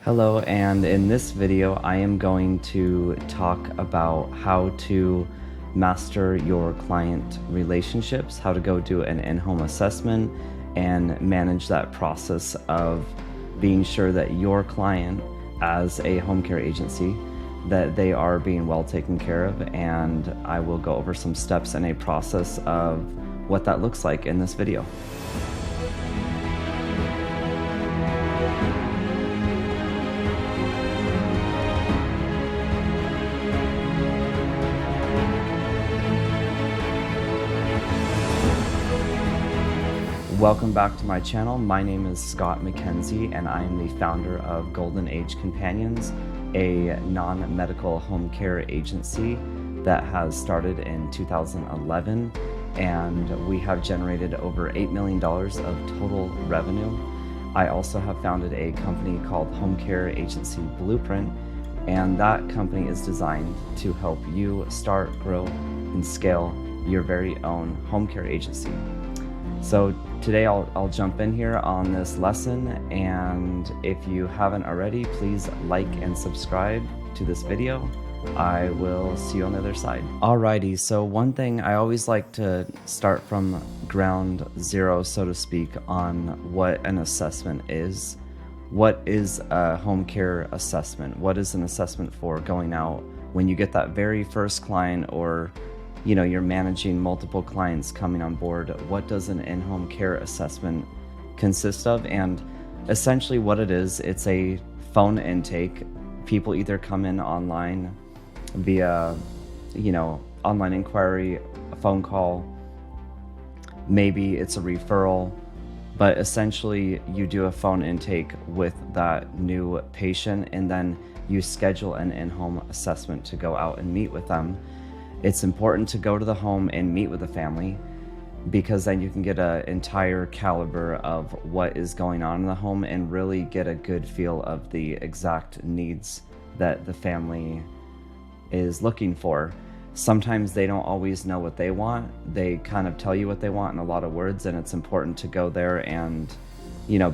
Hello, and in this video, I am going to talk about how to master your client relationships, how to go do an in-home assessment and manage that process of being sure that your client, as a home care agency, that they are being well taken care of. And I will go over some steps and a process of what that looks like in this video. Welcome back to my channel. My name is Scott McKenzie, and I am the founder of Golden Age Companions, a non-medical home care agency that has started in 2011, and we have generated over $8 million of total revenue. I also have founded a company called Home Care Agency Blueprint, and that company is designed to help you start, grow, and scale your very own home care agency. So today I'll jump in here on this lesson, and if you haven't already, please like and subscribe to this video. I will see you on the other side. Alrighty, so one thing I always like to start from ground zero, so to speak, on what an assessment is. What is a home care assessment? What is an assessment for going out when you get that very first client, or you're managing multiple clients coming on board? What does an in-home care assessment consist of? And essentially what it is, it's a phone intake. People either come in online via, online inquiry, a phone call, maybe it's a referral, but essentially you do a phone intake with that new patient, and then you schedule an in-home assessment to go out and meet with them. It's important to go to the home and meet with the family, because then you can get an entire caliber of what is going on in the home and really get a good feel of the exact needs that the family is looking for. Sometimes they don't always know what they want. They kind of tell you what they want in a lot of words, and it's important to go there and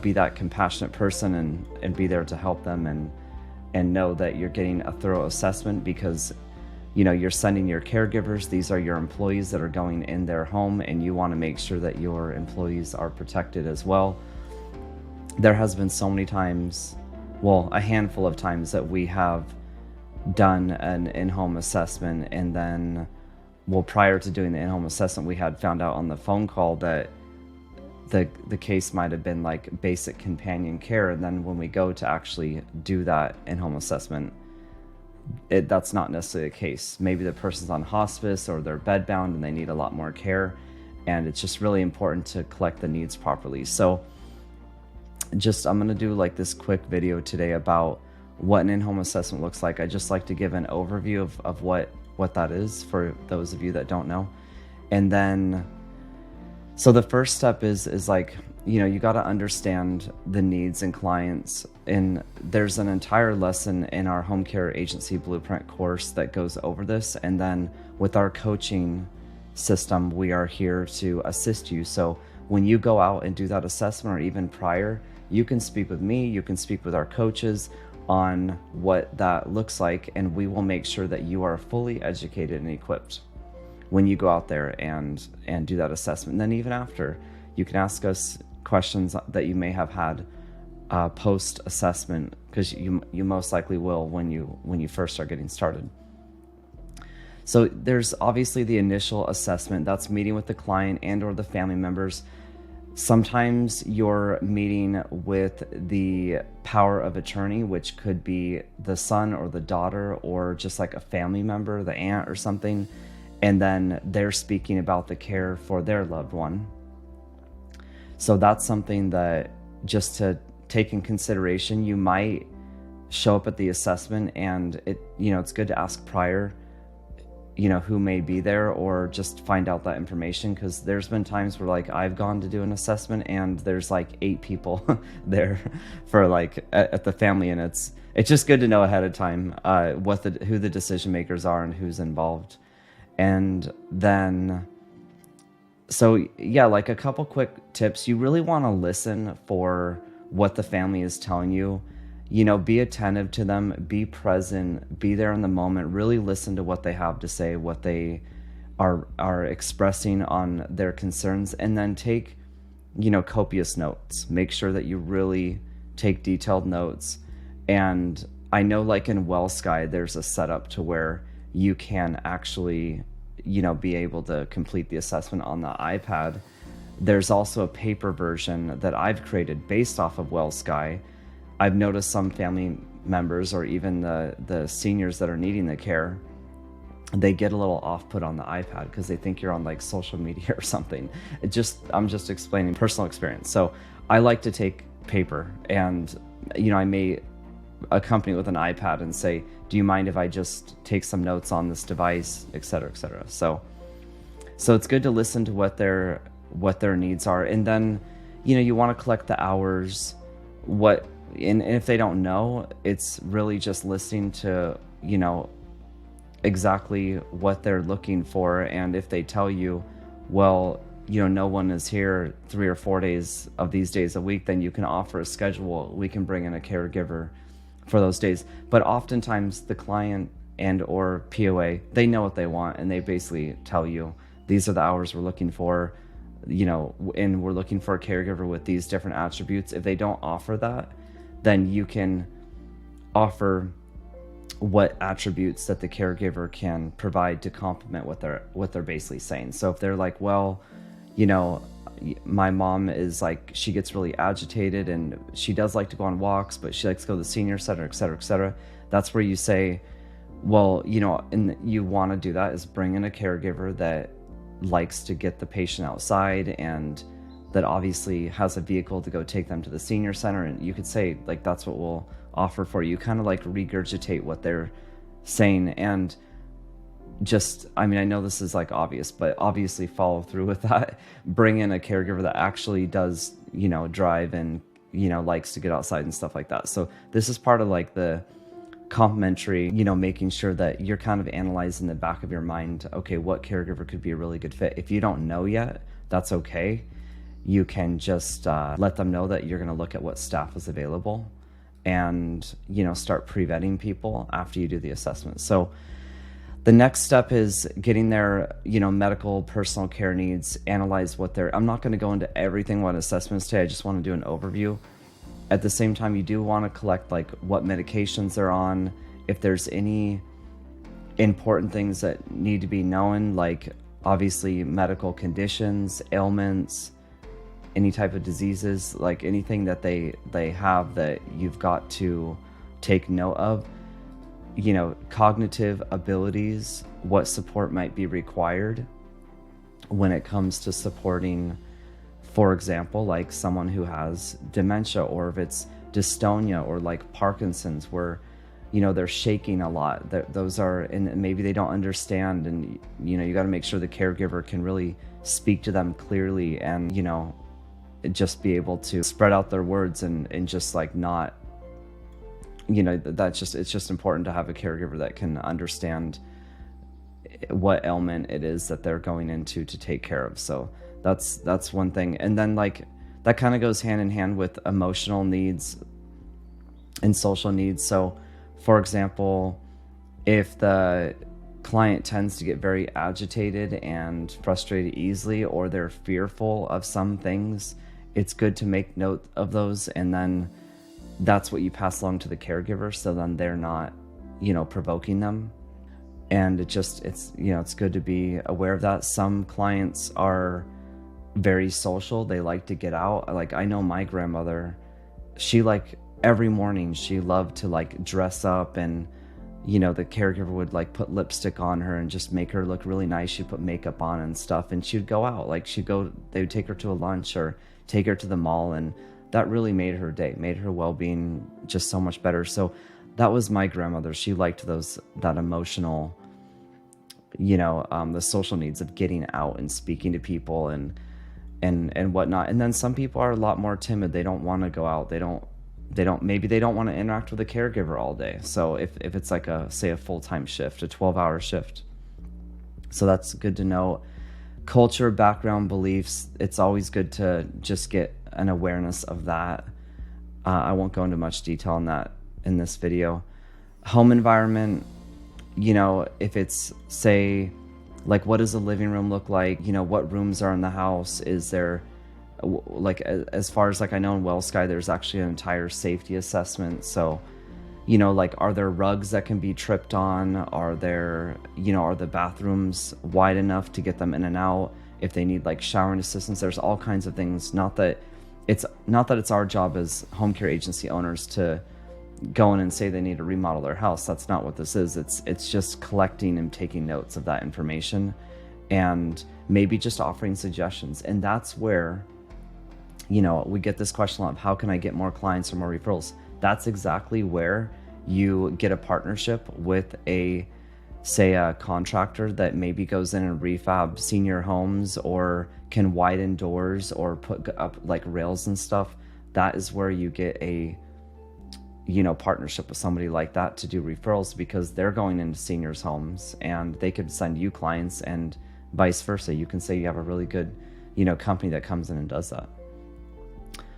be that compassionate person and be there to help them and know that you're getting a thorough assessment, because you're sending your caregivers. These are your employees that are going in their home, and you want to make sure that your employees are protected as well. There has been so many times, well, a handful of times, that we have done an in-home assessment, and then, prior to doing the in-home assessment, we had found out on the phone call that the case might have been like basic companion care, and then when we go to actually do that in-home assessment, that's not necessarily the case. Maybe the person's on hospice or they're bedbound and they need a lot more care, and it's just really important to collect the needs properly. So I'm going to do like this quick video today about what an in-home assessment looks like. I just like to give an overview of what that is for those of you that don't know. And then, so the first step is like, you got to understand the needs and clients. And there's an entire lesson in our Home Care Agency Blueprint course that goes over this. And then with our coaching system, we are here to assist you. So when you go out and do that assessment, or even prior, you can speak with me, you can speak with our coaches on what that looks like, and we will make sure that you are fully educated and equipped when you go out there and do that assessment. And then even after, you can ask us questions that you may have had post-assessment, because you most likely will when you first start getting started. So there's obviously the initial assessment. That's meeting with the client and or the family members. Sometimes you're meeting with the power of attorney, which could be the son or the daughter, or just like a family member, the aunt or something, and then they're speaking about the care for their loved one. So that's something that just to take in consideration. You might show up at the assessment, and it's good to ask prior, who may be there, or just find out that information, because there's been times where like I've gone to do an assessment and there's like 8 people there for like at the family, and it's just good to know ahead of time who the decision makers are and who's involved. And then, so yeah, like a couple quick tips. You really want to listen for what the family is telling you. be attentive to them, be present, be there in the moment, really listen to what they have to say, what they are expressing on their concerns, and then take, copious notes. Make sure that you really take detailed notes. And I know, like in WellSky, there's a setup to where you can actually, be able to complete the assessment on the iPad. There's also a paper version that I've created based off of WellSky. I've noticed some family members, or even the seniors that are needing the care, they get a little off-put on the iPad because they think you're on like social media or something. I'm just explaining personal experience. So I like to take paper, and I may accompany it with an iPad and say, do you mind if I just take some notes on this device, et cetera, et cetera. So it's good to listen to what their needs are. And then, you want to collect the hours, and if they don't know, it's really just listening to, exactly what they're looking for. And if they tell you, well, no one is here 3 or 4 days of these days a week, then you can offer a schedule. We can bring in a caregiver for those days. But oftentimes the client and or POA, they know what they want, and they basically tell you, these are the hours we're looking for, and we're looking for a caregiver with these different attributes. If they don't offer that, then you can offer what attributes that the caregiver can provide to complement what they're basically saying. So if they're like, well, my mom is like, she gets really agitated and she does like to go on walks, but she likes to go to the senior center, et cetera, et cetera. That's where you say, well, and you want to do that is bring in a caregiver that likes to get the patient outside, and that obviously has a vehicle to go take them to the senior center. And you could say, like, that's what we'll offer for you. Kind of like regurgitate what they're saying, and just, I know this is like obvious, but obviously follow through with that. Bring in a caregiver that actually does, drive and, likes to get outside and stuff like that. So this is part of like the complimentary, making sure that you're kind of analyzing in the back of your mind, okay, what caregiver could be a really good fit. If you don't know yet, that's okay. You can just let them know that you're going to look at what staff is available, and start pre-vetting people after you do the assessment. So the next step is getting their medical personal care needs, analyze what they're, I'm not going to go into everything what assessments today, I just want to do an overview. At the same time, you do want to collect like what medications they're on, if there's any important things that need to be known, like obviously medical conditions, ailments, any type of diseases, like anything that they have that you've got to take note of. Cognitive abilities, what support might be required when it comes to supporting, for example, like someone who has dementia, or if it's dystonia or like Parkinson's, where they're shaking a lot. Those are, and maybe they don't understand, and you got to make sure the caregiver can really speak to them clearly, and just be able to spread out their words, and just like not, it's just important to have a caregiver that can understand what ailment it is that they're going into to take care of. So that's one thing. And then like that kind of goes hand in hand with emotional needs and social needs. So for example, if the client tends to get very agitated and frustrated easily, or they're fearful of some things, it's good to make note of those, and then that's what you pass along to the caregiver, so then they're not, provoking them. And it's good to be aware of that. Some clients are very social. They like to get out. Like, I know my grandmother, she like every morning she loved to like dress up, and the caregiver would like put lipstick on her and just make her look really nice. She'd put makeup on and stuff, and she'd go out. Like they would take her to a lunch or take her to the mall, and that really made her day, made her well-being just so much better. So that was my grandmother. She liked that emotional, the social needs of getting out and speaking to people and whatnot. And then some people are a lot more timid. They don't want to go out. Maybe they don't want to interact with a caregiver all day. So if it's like a full-time shift, a 12-hour shift. So that's good to know. Culture, background, beliefs, it's always good to just get an awareness of that. I won't go into much detail on that in this video. Home environment, if it's, say, like, what does the living room look like? What rooms are in the house? Is there, like, as far as like I know in WellSky, there's actually an entire safety assessment. So, like, are there rugs that can be tripped on? Are there, are the bathrooms wide enough to get them in and out? If they need like showering assistance, there's all kinds of things. Not that it's our job as home care agency owners to go in and say they need to remodel their house. That's not what this is. It's just collecting and taking notes of that information and maybe just offering suggestions. And that's where, we get this question a lot of, how can I get more clients or more referrals? That's exactly where you get a partnership with a contractor that maybe goes in and refab senior homes or can widen doors or put up like rails and stuff. That is where you get a partnership with somebody like that to do referrals, because they're going into seniors' homes and they could send you clients, and vice versa. You can say you have a really good, company that comes in and does that.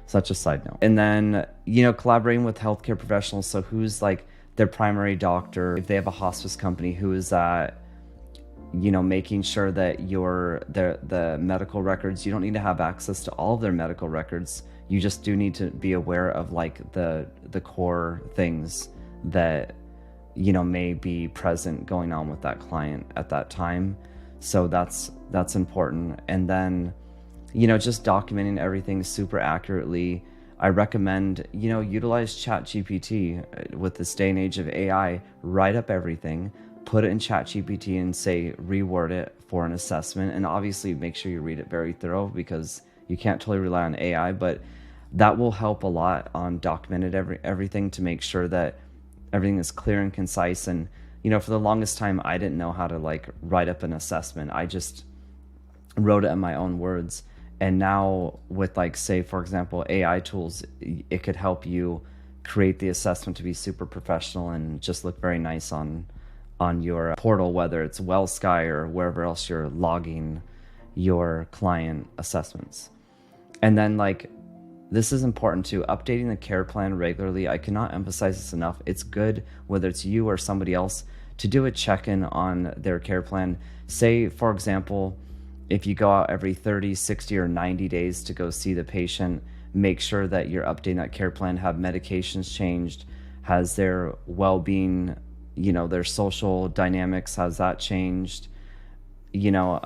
So that's just a side note. And then, collaborating with healthcare professionals. So who's like their primary doctor? If they have a hospice company, who is that? Making sure that the medical records, you don't need to have access to all of their medical records. You just do need to be aware of like the core things that, may be present going on with that client at that time. So that's important. And then, just documenting everything super accurately. I recommend, utilize ChatGPT with this day and age of AI. Write up everything, put it in ChatGPT and say, reword it for an assessment. And obviously make sure you read it very thorough, because you can't totally rely on AI, but that will help a lot on documented everything to make sure that everything is clear and concise. And, for the longest time, I didn't know how to like write up an assessment. I just wrote it in my own words. And now with like, say, for example, AI tools, it could help you create the assessment to be super professional and just look very nice on your portal, whether it's WellSky or wherever else you're logging your client assessments. And then like, this is important too, updating the care plan regularly. I cannot emphasize this enough. It's good, whether it's you or somebody else, to do a check-in on their care plan. Say, for example, if you go out every 30, 60, or 90 days to go see the patient, make sure that you're updating that care plan. Have medications changed? Has their well-being, their social dynamics, has that changed? How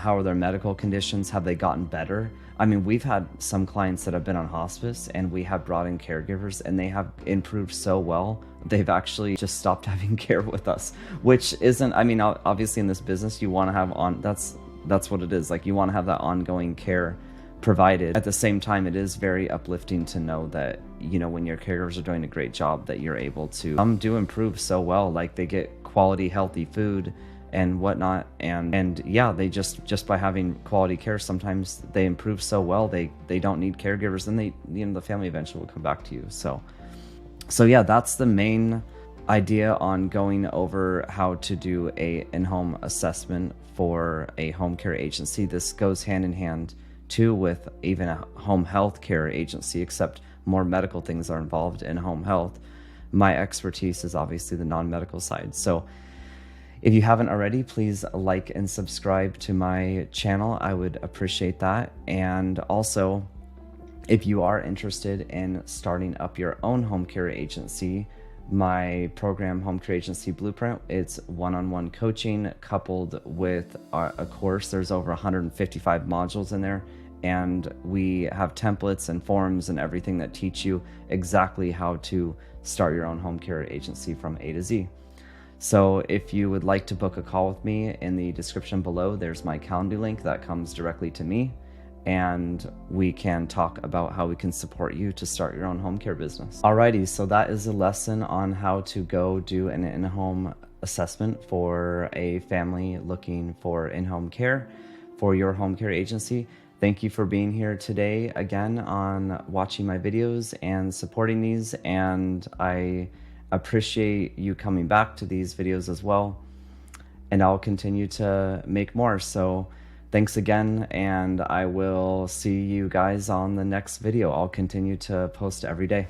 are their medical conditions? Have they gotten better? I mean, we've had some clients that have been on hospice and we have brought in caregivers and they have improved so well. They've actually just stopped having care with us, which isn't, I mean, obviously in this business, you want to have that's what it is. Like, you want to have that ongoing care provided. At the same time, it is very uplifting to know that, when your caregivers are doing a great job, that you're able to do improve so well. Like, they get quality, healthy food and whatnot, and yeah, they just by having quality care, sometimes they improve so well they don't need caregivers, and they, the family eventually will come back to you. So yeah, that's the main idea on going over how to do a in-home assessment for a home care agency. This goes hand in hand too with even a home health care agency, except more medical things are involved in home health. My expertise is obviously the non-medical side. So if you haven't already, please like and subscribe to my channel. I would appreciate that. And also, if you are interested in starting up your own home care agency, my program, Home Care Agency Blueprint, it's one-on-one coaching coupled with a course. There's over 155 modules in there, and we have templates and forms and everything that teach you exactly how to start your own home care agency from A to Z. So if you would like to book a call with me, in the description below, there's my calendar link that comes directly to me, and we can talk about how we can support you to start your own home care business. Alrighty, so that is a lesson on how to go do an in-home assessment for a family looking for in-home care for your home care agency. Thank you for being here today again on watching my videos and supporting these, and I appreciate you coming back to these videos as well, and I'll continue to make more. So Thanks again, and I will see you guys on the next video. I'll continue to post every day.